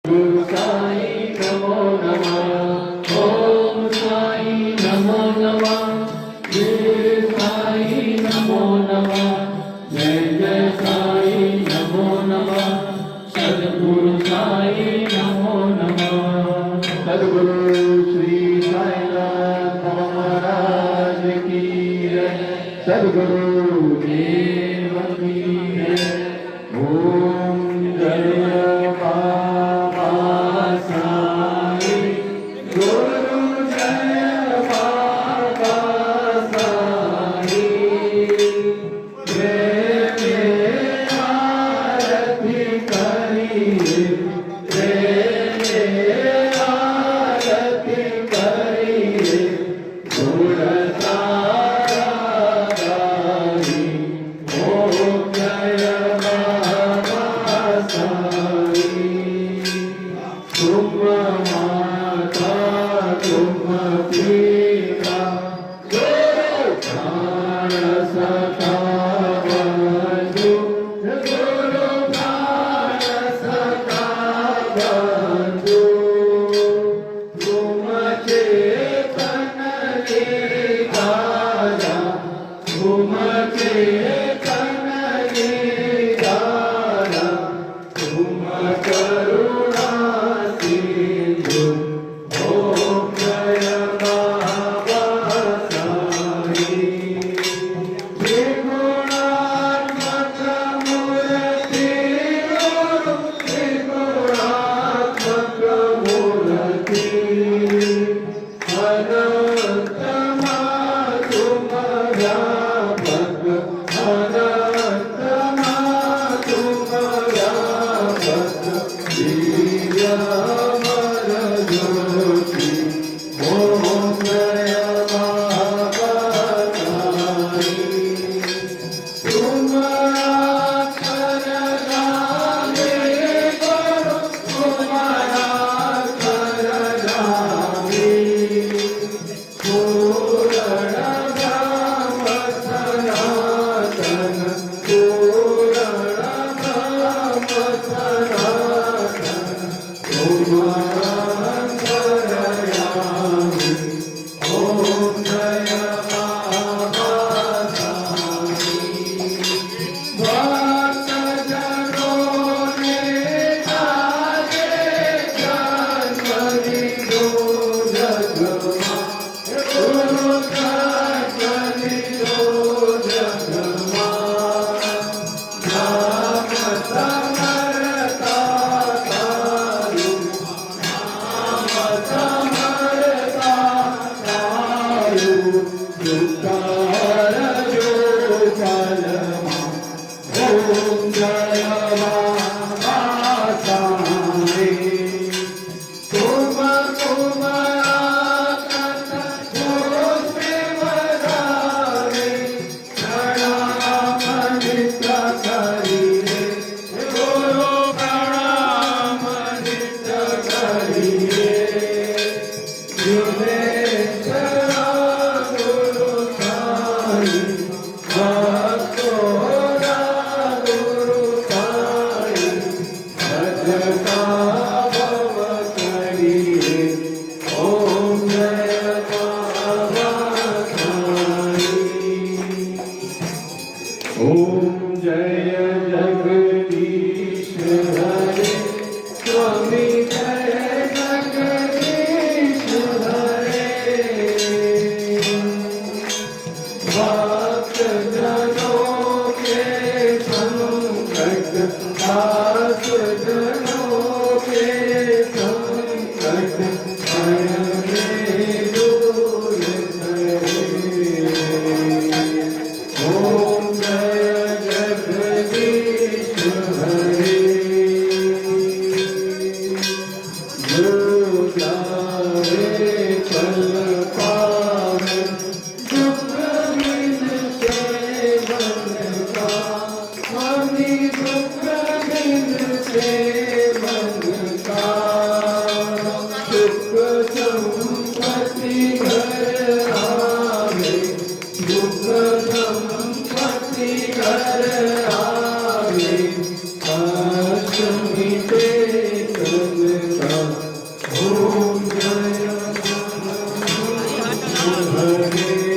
गुरु साई नमो नमः। ओम साई नमो नमः। जय साई नमो नमः। जय जय साई नमो नमः। सद्गुरु साई नमो नमः। सद्गुरु श्री साईनाथ महाराज की जय। सद्गुरु देव की जय। ओम जय बाबा साई। गुरु जय बाबा साई। प्रेम आरती करिए। प्रेम आरती करिए। गुण सारा गाई। ओम जय बाबा साई। तुम माता तुम पिता गुरु प्राण सखा बंधु। गुरु प्राण सखा बंधु। तुम चेतन निराला। तुम चेतन निराला। तुम करुणा सिंधु। ओम जय बाबा साई। त्रिगुणात्मक मूर्ति गुरु। त्रिगुणात्मक मूर्ति। अनंत मातु व्यापक। अनंत मातु व्यापक। दिव्यामर ज्योति। ओम जय बाबा साई। तुम अक्षर जाने गुरु। तुम अक्षर जाने। पूर्ण ब्रह्म सनातन। पूर्ण ब्रह्म सनातन। तुम अंतर्यामी। ओम जय बाबा साई। भक्त जनों ने जागे जन्मनि दो जगमा। गुरु जन्मनि दो जगमा। नाम समरता तारु। नाम समरता तारु। सुकार जो जलमा। ओम जय बाबा साई। तुम आकट पुष्पे वरावे। प्रणाम नित्य करिए। गुरु प्रणाम नित्य करिए। युगेश्वरा गुरु साई। भक्तोरा गुरु साई। भजता भव करिए। ओम जय बाबा साई। ओम जय जगदीश हरे। स्वामी जय जगदीश हरे। भक्त जनों के संकट। दास जनों के संकट। हरने दूर करे। ओम जय जगदीश हरे। जो जाए चल पावे। दुख बिन सेवन का। स्वामी दुख बिन सेवन का। सुख संपत्ति घर आवे। दुख संपत्ति घर आवे। अष्टमी ते संग ओम जय हरे